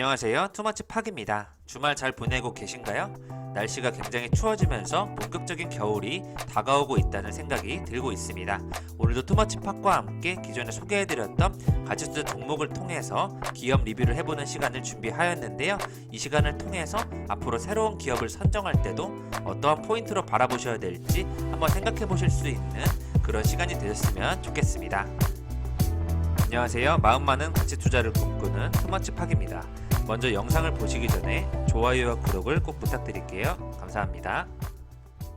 안녕하세요. 투머치 팍입니다. 주말 잘 보내고 계신가요? 날씨가 굉장히 추워지면서 본격적인 겨울이 다가오고 있다는 생각이 들고 있습니다. 오늘도 투머치 팍과 함께 기존에 소개해드렸던 가치투자 종목을 통해서 기업 리뷰를 해보는 시간을 준비하였는데요. 이 시간을 통해서 앞으로 새로운 기업을 선정할 때도 어떠한 포인트로 바라보셔야 될지 한번 생각해 보실 수 있는 그런 시간이 되셨으면 좋겠습니다. 안녕하세요. 마음 많은 가치 투자를 꿈꾸는 투머치 팍입니다. 먼저 영상을 보시기 전에 좋아요와 구독을 꼭 부탁드릴게요. 감사합니다.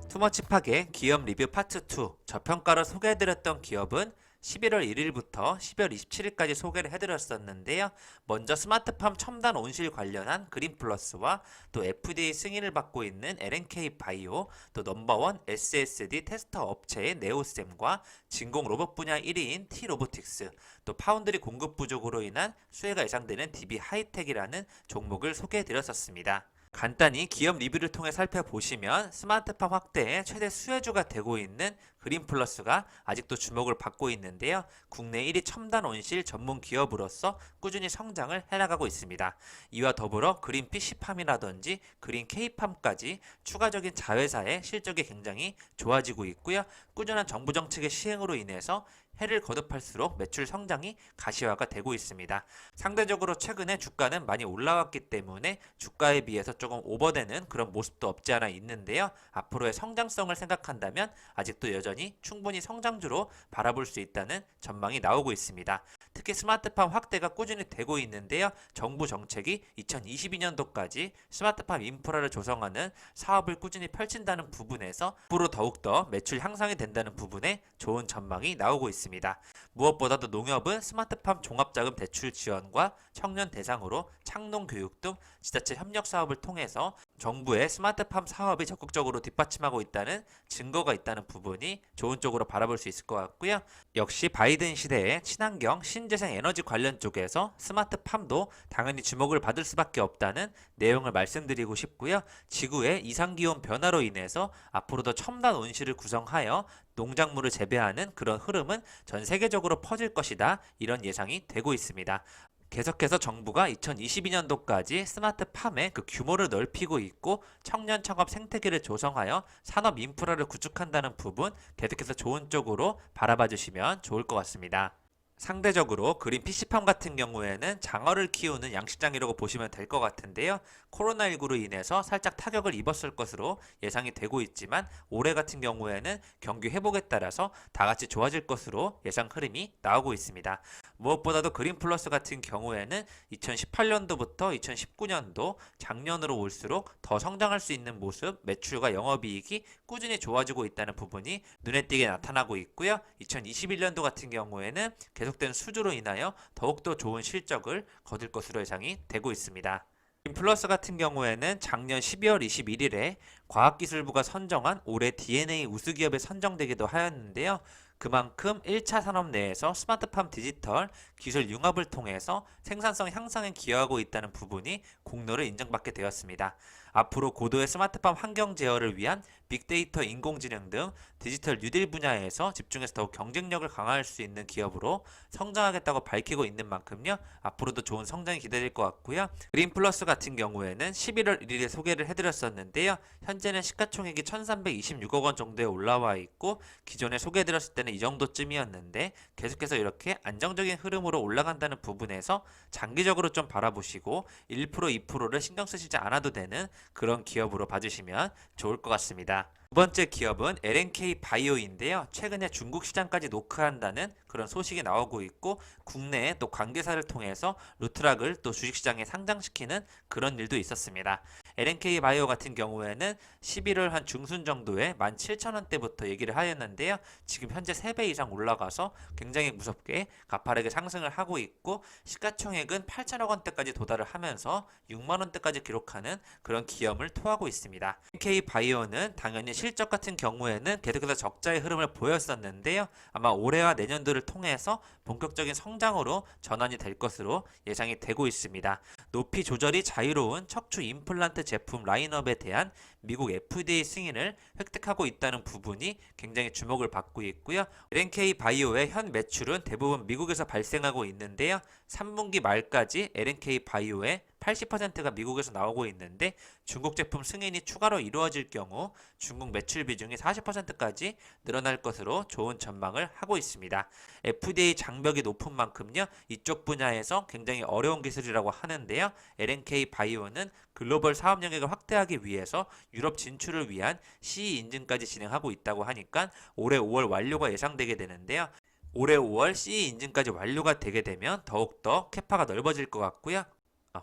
투머치 팍의 기업 리뷰 파트 2 저평가로 소개해드렸던 기업은 11월 1일부터 12월 27일까지 소개를 해드렸었는데요. 먼저 스마트팜 첨단 온실 관련한 그린플러스와 또 FDA 승인을 받고 있는 LNK 바이오, 또 넘버원 SSD 테스터 업체의 네오셈과 진공 로봇 분야 1위인 T-로보틱스, 또 파운드리 공급 부족으로 인한 수혜가 예상되는 DB 하이텍이라는 종목을 소개해드렸었습니다. 간단히 기업 리뷰를 통해 살펴보시면 스마트팜 확대의 최대 수혜주가 되고 있는 그린플러스가 아직도 주목을 받고 있는데요. 국내 1위 첨단 온실 전문 기업으로서 꾸준히 성장을 해나가고 있습니다. 이와 더불어 그린 PC팜이라든지 그린 K팜까지 추가적인 자회사의 실적이 굉장히 좋아지고 있고요. 꾸준한 정부 정책의 시행으로 인해서 해를 거듭할수록 매출 성장이 가시화가 되고 있습니다. 상대적으로 최근에 주가는 많이 올라왔기 때문에 주가에 비해서 조금 오버되는 그런 모습도 없지 않아 있는데요. 앞으로의 성장성을 생각한다면 아직도 여전히 충분히 성장주로 바라볼 수 있다는 전망이 나오고 있습니다. 특히 스마트팜 확대가 꾸준히 되고 있는데요. 정부 정책이 2022년도까지 스마트팜 인프라를 조성하는 사업을 꾸준히 펼친다는 부분에서 앞으로 더욱더 매출 향상이 된다는 부분에 좋은 전망이 나오고 있습니다. 무엇보다도 농협은 스마트팜 종합자금 대출 지원과 청년 대상으로 창농 교육 등 지자체 협력 사업을 통해서 정부의 스마트팜 사업이 적극적으로 뒷받침하고 있다는 증거가 있다는 부분이 좋은 쪽으로 바라볼 수 있을 것 같고요. 역시 바이든 시대의 친환경 신재생 에너지 관련 쪽에서 스마트팜도 당연히 주목을 받을 수밖에 없다는 내용을 말씀드리고 싶고요. 지구의 이상기온 변화로 인해서 앞으로 더 첨단 온실을 구성하여 농작물을 재배하는 그런 흐름은 전 세계적으로 퍼질 것이다. 이런 예상이 되고 있습니다. 계속해서 정부가 2022년도까지 스마트팜의 그 규모를 넓히고 있고 청년 창업 생태계를 조성하여 산업 인프라를 구축한다는 부분 계속해서 좋은 쪽으로 바라봐 주시면 좋을 것 같습니다. 상대적으로 그린 PC팜 같은 경우에는 장어를 키우는 양식장이라고 보시면 될 것 같은데요. 코로나19로 인해서 살짝 타격을 입었을 것으로 예상이 되고 있지만 올해 같은 경우에는 경기 회복에 따라서 다 같이 좋아질 것으로 예상 흐름이 나오고 있습니다. 무엇보다도 그린플러스 같은 경우에는 2018년도부터 2019년도 작년으로 올수록 더 성장할 수 있는 모습, 매출과 영업이익이 꾸준히 좋아지고 있다는 부분이 눈에 띄게 나타나고 있고요. 2021년도 같은 경우에는 계속된 수주로 인하여 더욱더 좋은 실적을 거둘 것으로 예상이 되고 있습니다. 인플러스 같은 경우에는 작년 12월 21일에 과학기술부가 선정한 올해 DNA 우수기업에 선정되기도 하였는데요. 그만큼 1차 산업 내에서 스마트팜 디지털 기술 융합을 통해서 생산성 향상에 기여하고 있다는 부분이 공로를 인정받게 되었습니다. 앞으로 고도의 스마트팜 환경 제어를 위한 빅데이터 인공지능 등 디지털 뉴딜 분야에서 집중해서 더욱 경쟁력을 강화할 수 있는 기업으로 성장하겠다고 밝히고 있는 만큼요. 앞으로도 좋은 성장이 기대될 것 같고요. 그린플러스 같은 경우에는 11월 1일에 소개를 해드렸었는데요. 현재는 시가총액이 1326억 원 정도에 올라와 있고 기존에 소개해드렸을 때는 이 정도쯤이었는데 계속해서 이렇게 안정적인 흐름으로 올라간다는 부분에서 장기적으로 좀 바라보시고 1% 2%를 신경 쓰시지 않아도 되는 그런 기업으로 봐주시면 좋을 것 같습니다. 두 번째 기업은 LNK 바이오인데요. 최근에 중국 시장까지 노크한다는 그런 소식이 나오고 있고 국내에 또 관계사를 통해서 루트락을 또 주식시장에 상장시키는 그런 일도 있었습니다. LNK 바이오 같은 경우에는 11월 한 중순 정도에 17,000원대부터 얘기를 하였는데요. 지금 현재 3배 이상 올라가서 굉장히 무섭게 가파르게 상승을 하고 있고 시가총액은 8천억 원대까지 도달을 하면서 6만 원대까지 기록하는 그런 기염을 토하고 있습니다. LNK 바이오는 당연히 실적 같은 경우에는 계속해서 적자의 흐름을 보였었는데요. 아마 올해와 내년도를 통해서 본격적인 성장으로 전환이 될 것으로 예상이 되고 있습니다. 높이 조절이 자유로운 척추 임플란트 제품 라인업에 대한 미국 FDA 승인을 획득하고 있다는 부분이 굉장히 주목을 받고 있고요. LNK 바이오의 현 매출은 대부분 미국에서 발생하고 있는데요. 3분기 말까지 LNK 바이오의 80%가 미국에서 나오고 있는데 중국 제품 승인이 추가로 이루어질 경우 중국 매출 비중이 40%까지 늘어날 것으로 좋은 전망을 하고 있습니다. FDA 장벽이 높은 만큼요, 이쪽 분야에서 굉장히 어려운 기술이라고 하는데요. LNK 바이오는 글로벌 사업 영역을 확대하기 위해서 유럽 진출을 위한 CE 인증까지 진행하고 있다고 하니까 올해 5월 완료가 예상되게 되는데요. 올해 5월 CE 인증까지 완료가 되게 되면 더욱더 캐파가 넓어질 것 같고요.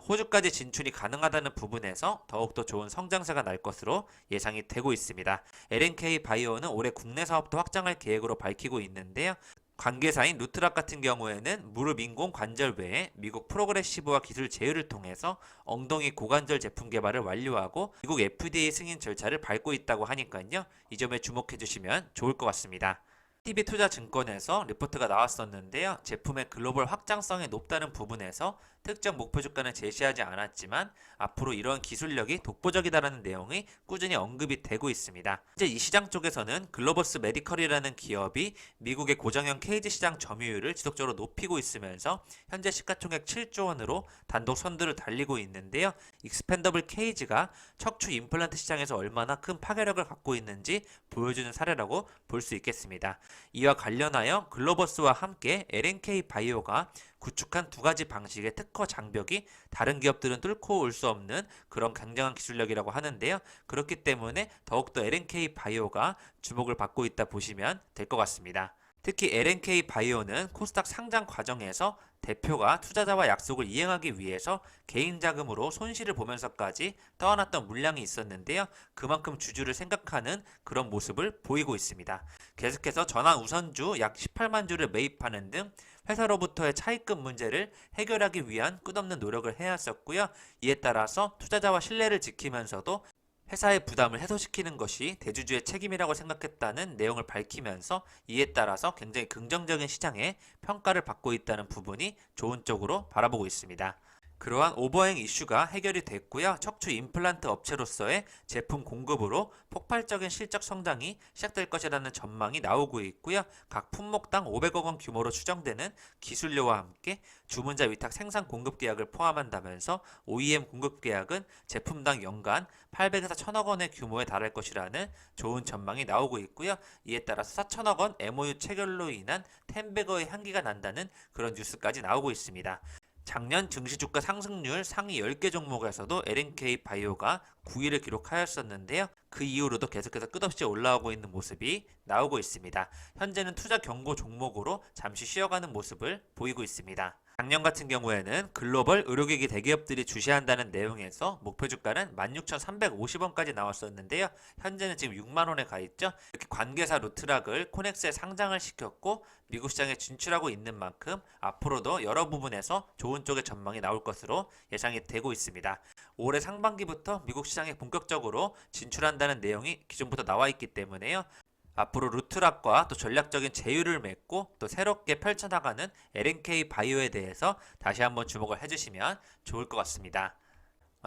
호주까지 진출이 가능하다는 부분에서 더욱더 좋은 성장세가 날 것으로 예상이 되고 있습니다. LNK 바이오는 올해 국내 사업도 확장할 계획으로 밝히고 있는데요. 관계사인 루트락 같은 경우에는 무릎 인공 관절 외에 미국 프로그레시브와 기술 제휴를 통해서 엉덩이 고관절 제품 개발을 완료하고 미국 FDA 승인 절차를 밟고 있다고 하니까요. 이 점에 주목해 주시면 좋을 것 같습니다. TV투자증권에서 리포트가 나왔었는데요. 제품의 글로벌 확장성이 높다는 부분에서 특정 목표 주가는 제시하지 않았지만 앞으로 이런 기술력이 독보적이다라는 내용이 꾸준히 언급이 되고 있습니다. 이제 이 시장 쪽에서는 글로버스 메디컬이라는 기업이 미국의 고정형 케이지 시장 점유율을 지속적으로 높이고 있으면서 현재 시가총액 7조 원으로 단독 선두를 달리고 있는데요. 익스펜더블 케이지가 척추 임플란트 시장에서 얼마나 큰 파괴력을 갖고 있는지 보여주는 사례라고 볼 수 있겠습니다. 이와 관련하여 글로버스와 함께 LNK 바이오가 구축한 두 가지 방식의 특허 장벽이 다른 기업들은 뚫고 올 수 없는 그런 굉장한 기술력이라고 하는데요. 그렇기 때문에 더욱더 LNK 바이오가 주목을 받고 있다 보시면 될 것 같습니다. 특히 LNK 바이오는 코스닥 상장 과정에서 대표가 투자자와 약속을 이행하기 위해서 개인 자금으로 손실을 보면서까지 떠안았던 물량이 있었는데요. 그만큼 주주를 생각하는 그런 모습을 보이고 있습니다. 계속해서 전환 우선주 약 18만 주를 매입하는 등 회사로부터의 차입금 문제를 해결하기 위한 끝없는 노력을 해왔었고요. 이에 따라서 투자자와 신뢰를 지키면서도 회사의 부담을 해소시키는 것이 대주주의 책임이라고 생각했다는 내용을 밝히면서 이에 따라서 굉장히 긍정적인 시장에 평가를 받고 있다는 부분이 좋은 쪽으로 바라보고 있습니다. 그러한 오버행 이슈가 해결이 됐고요. 척추 임플란트 업체로서의 제품 공급으로 폭발적인 실적 성장이 시작될 것이라는 전망이 나오고 있고요. 각 품목당 500억 원 규모로 추정되는 기술료와 함께 주문자 위탁 생산 공급 계약을 포함한다면서 OEM 공급 계약은 제품당 연간 800에서 1000억 원의 규모에 달할 것이라는 좋은 전망이 나오고 있고요. 이에 따라서 4천억 원 MOU 체결로 인한 텐베거의 향기가 난다는 그런 뉴스까지 나오고 있습니다. 작년 증시주가 상승률 상위 10개 종목에서도 LNK 바이오가 9위를 기록하였었는데요. 그 이후로도 계속해서 끝없이 올라오고 있는 모습이 나오고 있습니다. 현재는 투자 경고 종목으로 잠시 쉬어가는 모습을 보이고 있습니다. 작년 같은 경우에는 글로벌 의료기기 대기업들이 주시한다는 내용에서 목표 주가는 16,350원까지 나왔었는데요. 현재는 지금 6만원에 가 있죠. 이렇게 관계사 루트락을 코넥스에 상장을 시켰고 미국 시장에 진출하고 있는 만큼 앞으로도 여러 부분에서 좋은 쪽의 전망이 나올 것으로 예상이 되고 있습니다. 올해 상반기부터 미국 시장에 본격적으로 진출한다는 내용이 기존부터 나와 있기 때문에요. 앞으로 루트락과 또 전략적인 제휴를 맺고 또 새롭게 펼쳐나가는 LNK 바이오에 대해서 다시 한번 주목을 해주시면 좋을 것 같습니다.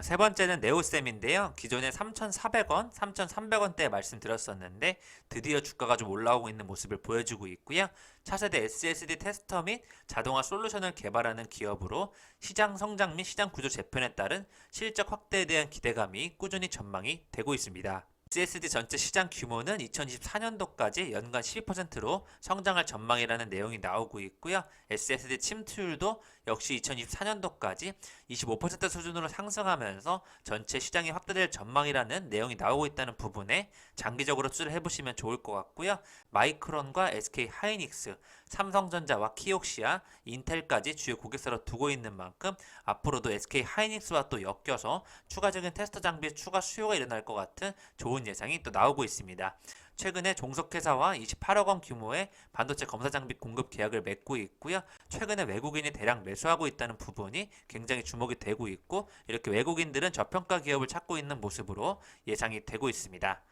세 번째는 네오셈인데요. 기존에 3,400원, 3,300원대 말씀드렸었는데 드디어 주가가 좀 올라오고 있는 모습을 보여주고 있고요. 차세대 SSD 테스터 및 자동화 솔루션을 개발하는 기업으로 시장 성장 및 시장 구조 재편에 따른 실적 확대에 대한 기대감이 꾸준히 전망이 되고 있습니다. SSD 전체 시장 규모는 2024년도까지 연간 12%로 성장할 전망이라는 내용이 나오고 있고요. SSD 침투율도 역시 2024년도까지 25% 수준으로 상승하면서 전체 시장이 확대될 전망이라는 내용이 나오고 있다는 부분에 장기적으로 투자를 해보시면 좋을 것 같고요. 마이크론과 SK 하이닉스, 삼성전자와 키옥시아, 인텔까지 주요 고객사로 두고 있는 만큼 앞으로도 SK 하이닉스와 또 엮여서 추가적인 테스터 장비 추가 수요가 일어날 것 같은 좋은 예상이 또 나오고 있습니다. 최근에 종속회사와 28억 원 규모의 반도체 검사 장비 공급 계약을 맺고 있고요. 최근에 외국인이 대량 매수하고 있다는 부분이 굉장히 주목이 되고 있고 이렇게 외국인들은 저평가 기업을 찾고 있는 모습으로 예상이 되고 있습니다.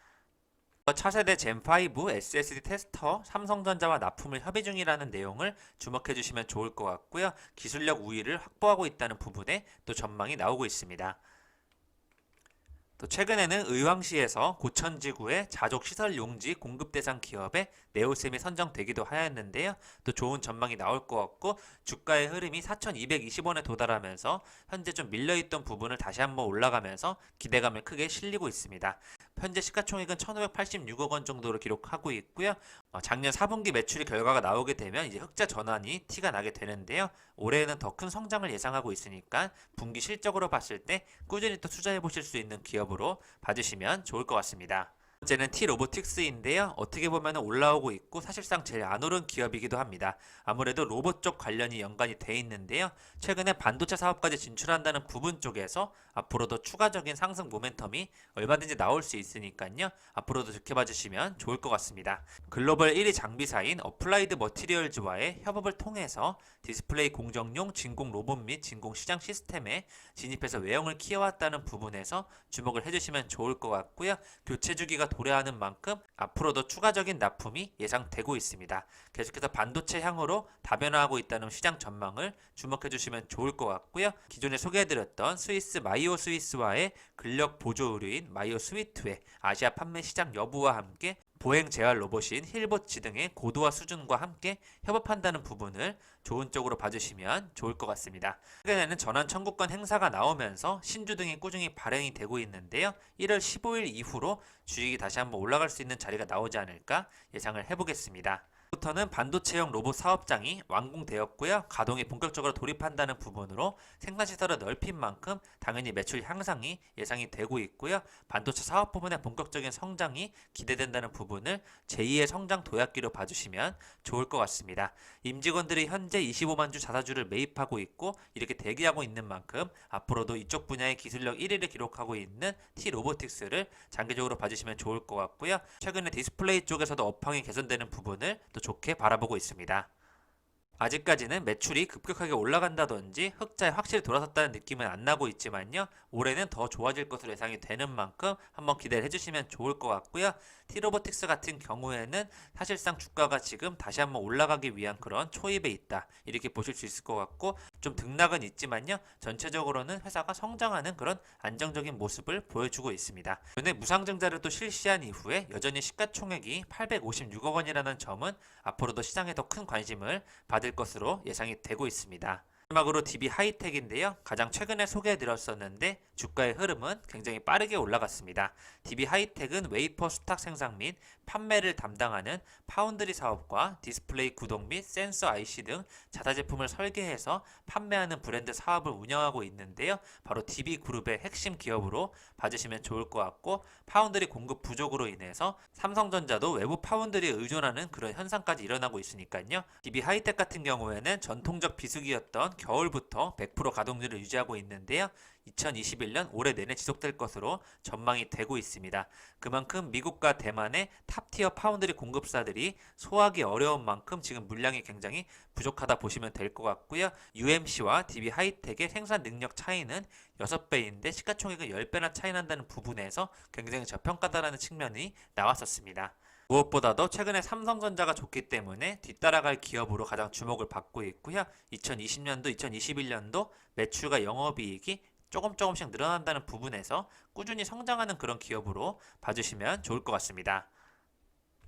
차세대 젠5 SSD 테스터 삼성전자와 납품을 협의 중이라는 내용을 주목해 주시면 좋을 것 같고요. 기술력 우위를 확보하고 있다는 부분에 또 전망이 나오고 있습니다. 또 최근에는 의왕시에서 고천지구의 자족시설 용지 공급 대상 기업에 네오셈이 선정되기도 하였는데요. 또 좋은 전망이 나올 것 같고 주가의 흐름이 4,220원에 도달하면서 현재 좀 밀려있던 부분을 다시 한번 올라가면서 기대감을 크게 실리고 있습니다. 현재 시가총액은 1,586억 원 정도로 기록하고 있고요. 작년 4분기 매출이 결과가 나오게 되면 이제 흑자 전환이 티가 나게 되는데요. 올해에는 더 큰 성장을 예상하고 있으니까 분기 실적으로 봤을 때 꾸준히 또 투자해 보실 수 있는 기업으로 봐주시면 좋을 것 같습니다. 번째는 T-로보틱스인데요. 어떻게 보면 올라오고 있고 사실상 제일 안 오른 기업이기도 합니다. 아무래도 로봇 쪽 관련이 연관이 돼 있는데요. 최근에 반도체 사업까지 진출한다는 부분 쪽에서 앞으로도 추가적인 상승 모멘텀이 얼마든지 나올 수 있으니까요. 앞으로도 지켜봐 주시면 좋을 것 같습니다. 글로벌 1위 장비사인 어플라이드 머티리얼즈와의 협업을 통해서 디스플레이 공정용 진공 로봇 및 진공 시장 시스템에 진입해서 외형을 키워왔다는 부분에서 주목을 해주시면 좋을 것 같고요. 교체 주기가 도래하는 만큼 앞으로도 추가적인 납품이 예상되고 있습니다. 계속해서 반도체 향으로 다변화하고 있다는 시장 전망을 주목해 주시면 좋을 것 같고요. 기존에 소개해드렸던 스위스 마이오 스위스와의 근력 보조 의류인 마이오 스위트의 아시아 판매 시장 여부와 함께 보행 재활 로봇인 힐보치 등의 고도화 수준과 함께 협업한다는 부분을 좋은 쪽으로 봐주시면 좋을 것 같습니다. 최근에는 전환 청구권 행사가 나오면서 신주 등이 꾸준히 발행이 되고 있는데요. 1월 15일 이후로 주식이 다시 한번 올라갈 수 있는 자리가 나오지 않을까 예상을 해보겠습니다. 부터는 반도체용 로봇 사업장이 완공되었고요. 가동이 본격적으로 돌입한다는 부분으로 생산시설을 넓힌 만큼 당연히 매출 향상이 예상이 되고 있고요. 반도체 사업 부분의 본격적인 성장이 기대된다는 부분을 제2의 성장 도약기로 봐주시면 좋을 것 같습니다. 임직원들이 현재 25만 주 자사주를 매입하고 있고 이렇게 대기하고 있는 만큼 앞으로도 이쪽 분야의 기술력 1위를 기록하고 있는 T-로보틱스를 장기적으로 봐주시면 좋을 것 같고요. 최근에 디스플레이 쪽에서도 업황이 개선되는 부분을 또 좋게 바라보고 있습니다. 아직까지는 매출이 급격하게 올라간다든지 흑자에 확실히 돌아섰다는 느낌은 안 나고 있지만요. 올해는 더 좋아질 것으로 예상이 되는 만큼 한번 기대를 해주시면 좋을 것 같고요. T-로보틱스 같은 경우에는 사실상 주가가 지금 다시 한번 올라가기 위한 그런 초입에 있다. 이렇게 보실 수 있을 것 같고 좀 등락은 있지만요. 전체적으로는 회사가 성장하는 그런 안정적인 모습을 보여주고 있습니다. 이번에 무상증자를 또 실시한 이후에 여전히 시가총액이 856억 원이라는 점은 앞으로도 시장에 더 큰 관심을 받을 것으로 예상이 되고 있습니다. 마지막으로 DB 하이텍인데요. 가장 최근에 소개해드렸었는데 주가의 흐름은 굉장히 빠르게 올라갔습니다. DB 하이텍은 웨이퍼 수탁 생산 및 판매를 담당하는 파운드리 사업과 디스플레이 구동 및 센서 IC 등 자사 제품을 설계해서 판매하는 브랜드 사업을 운영하고 있는데요. 바로 DB 그룹의 핵심 기업으로 봐주시면 좋을 것 같고 파운드리 공급 부족으로 인해서 삼성전자도 외부 파운드리에 의존하는 그런 현상까지 일어나고 있으니까요. DB 하이텍 같은 경우에는 전통적 비수기였던 겨울부터 100% 가동률을 유지하고 있는데요. 2021년 올해 내내 지속될 것으로 전망이 되고 있습니다. 그만큼 미국과 대만의 탑티어 파운드리 공급사들이 소화하기 어려운 만큼 지금 물량이 굉장히 부족하다 보시면 될 것 같고요. UMC와 DB 하이텍의 생산 능력 차이는 6배인데 시가총액은 10배나 차이 난다는 부분에서 굉장히 저평가다라는 측면이 나왔었습니다. 무엇보다도 최근에 삼성전자가 좋기 때문에 뒤따라갈 기업으로 가장 주목을 받고 있고요. 2020년도, 2021년도 매출과 영업이익이 조금씩 늘어난다는 부분에서 꾸준히 성장하는 그런 기업으로 봐주시면 좋을 것 같습니다.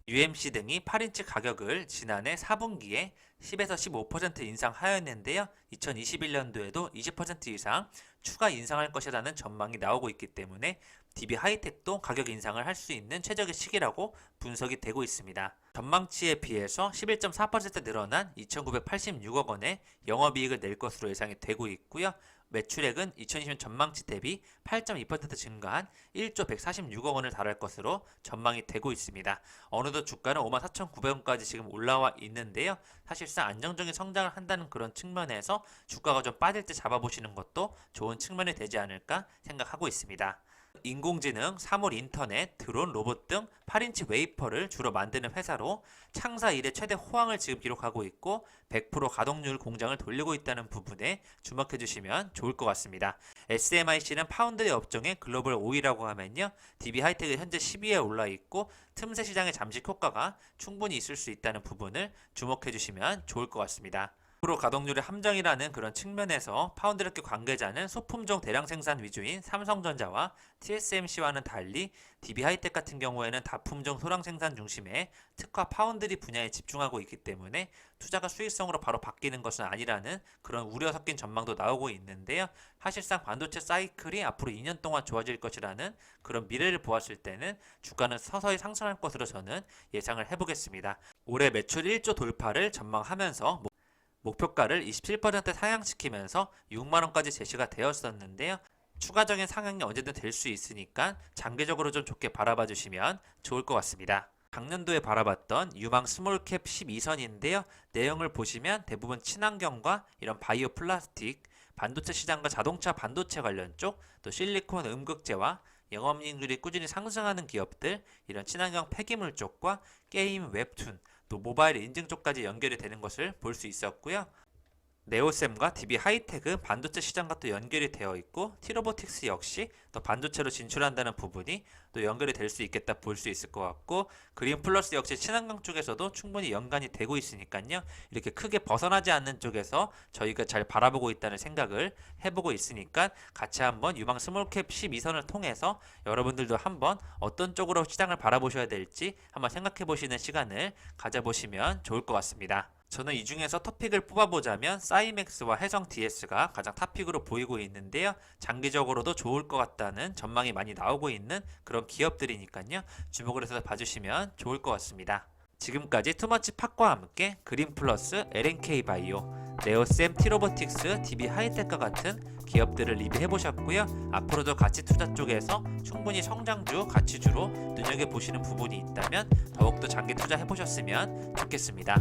UMC 등이 8인치 가격을 지난해 4분기에 10에서 15% 인상하였는데요. 2021년도에도 20% 이상 추가 인상할 것이라는 전망이 나오고 있기 때문에 DB 하이텍도 가격 인상을 할 수 있는 최적의 시기라고 분석이 되고 있습니다. 전망치에 비해서 11.4% 늘어난 2,986억 원의 영업이익을 낼 것으로 예상이 되고 있고요. 매출액은 2020년 전망치 대비 8.2% 증가한 1조 146억 원을 달할 것으로 전망이 되고 있습니다. 어느덧 주가는 54,900원까지 지금 올라와 있는데요. 사실상 안정적인 성장을 한다는 그런 측면에서 주가가 좀 빠질 때 잡아보시는 것도 좋은 측면이 되지 않을까 생각하고 있습니다. 인공지능, 사물 인터넷, 드론, 로봇 등 8인치 웨이퍼를 주로 만드는 회사로 창사 이래 최대 호황을 지금 기록하고 있고 100% 가동률 공장을 돌리고 있다는 부분에 주목해 주시면 좋을 것 같습니다. SMIC는 파운드리 업종의 글로벌 5위라고 하면요. DB 하이텍은 현재 10위에 올라 있고 틈새 시장의 잠식 효과가 충분히 있을 수 있다는 부분을 주목해 주시면 좋을 것 같습니다. 프로 가동률의 함정이라는 그런 측면에서 파운드레크 관계자는 소품종 대량 생산 위주인 삼성전자와 TSMC와는 달리 DB하이텍 같은 경우에는 다품종 소량 생산 중심의 특화 파운드리 분야에 집중하고 있기 때문에 투자가 수익성으로 바로 바뀌는 것은 아니라는 그런 우려 섞인 전망도 나오고 있는데요. 사실상 반도체 사이클이 앞으로 2년 동안 좋아질 것이라는 그런 미래를 보았을 때는 주가는 서서히 상승할 것으로 저는 예상을 해보겠습니다. 올해 매출 1조 돌파를 전망하면서 목표가를 27% 상향시키면서 6만원까지 제시가 되었었는데요. 추가적인 상향이 언제든 될 수 있으니까 장기적으로 좀 좋게 바라봐 주시면 좋을 것 같습니다. 작년도에 바라봤던 유망 스몰캡 12선인데요. 내용을 보시면 대부분 친환경과 이런 바이오 플라스틱, 반도체 시장과 자동차 반도체 관련 쪽, 또 실리콘 음극재와 영업이익률이 꾸준히 상승하는 기업들, 이런 친환경 폐기물 쪽과 게임, 웹툰, 또 모바일 인증 쪽까지 연결이 되는 것을 볼 수 있었고요. 네오셈과 DB하이텍은 반도체 시장과 또 연결이 되어 있고 티로보틱스 역시 또 반도체로 진출한다는 부분이 또 연결이 될 수 있겠다 볼 수 있을 것 같고 그린플러스 역시 친환경 쪽에서도 충분히 연관이 되고 있으니까요. 이렇게 크게 벗어나지 않는 쪽에서 저희가 잘 바라보고 있다는 생각을 해보고 있으니까 같이 한번 유망 스몰캡 12선을 통해서 여러분들도 한번 어떤 쪽으로 시장을 바라보셔야 될지 한번 생각해 보시는 시간을 가져보시면 좋을 것 같습니다. 저는 이 중에서 토픽을 뽑아보자면 사이맥스와 해성 DS가 가장 탑픽으로 보이고 있는데요. 장기적으로도 좋을 것 같다는 전망이 많이 나오고 있는 그런 기업들이니까요. 주목을 해서 봐주시면 좋을 것 같습니다. 지금까지 투머치 팟과 함께 그린플러스, LNK바이오, 네오셈, 티로보틱스, DB하이텍과 같은 기업들을 리뷰해보셨고요. 앞으로도 가치 투자 쪽에서 충분히 성장주, 가치주로 눈여겨보시는 부분이 있다면 더욱더 장기 투자해보셨으면 좋겠습니다.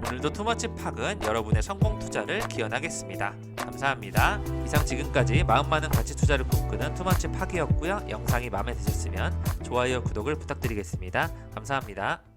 오늘도 투머치 팍은 여러분의 성공 투자를 기원하겠습니다. 감사합니다. 이상 지금까지 마음 많은 가치 투자를 꿈꾸는 투머치 팍이었고요. 영상이 마음에 드셨으면 좋아요, 구독을 부탁드리겠습니다. 감사합니다.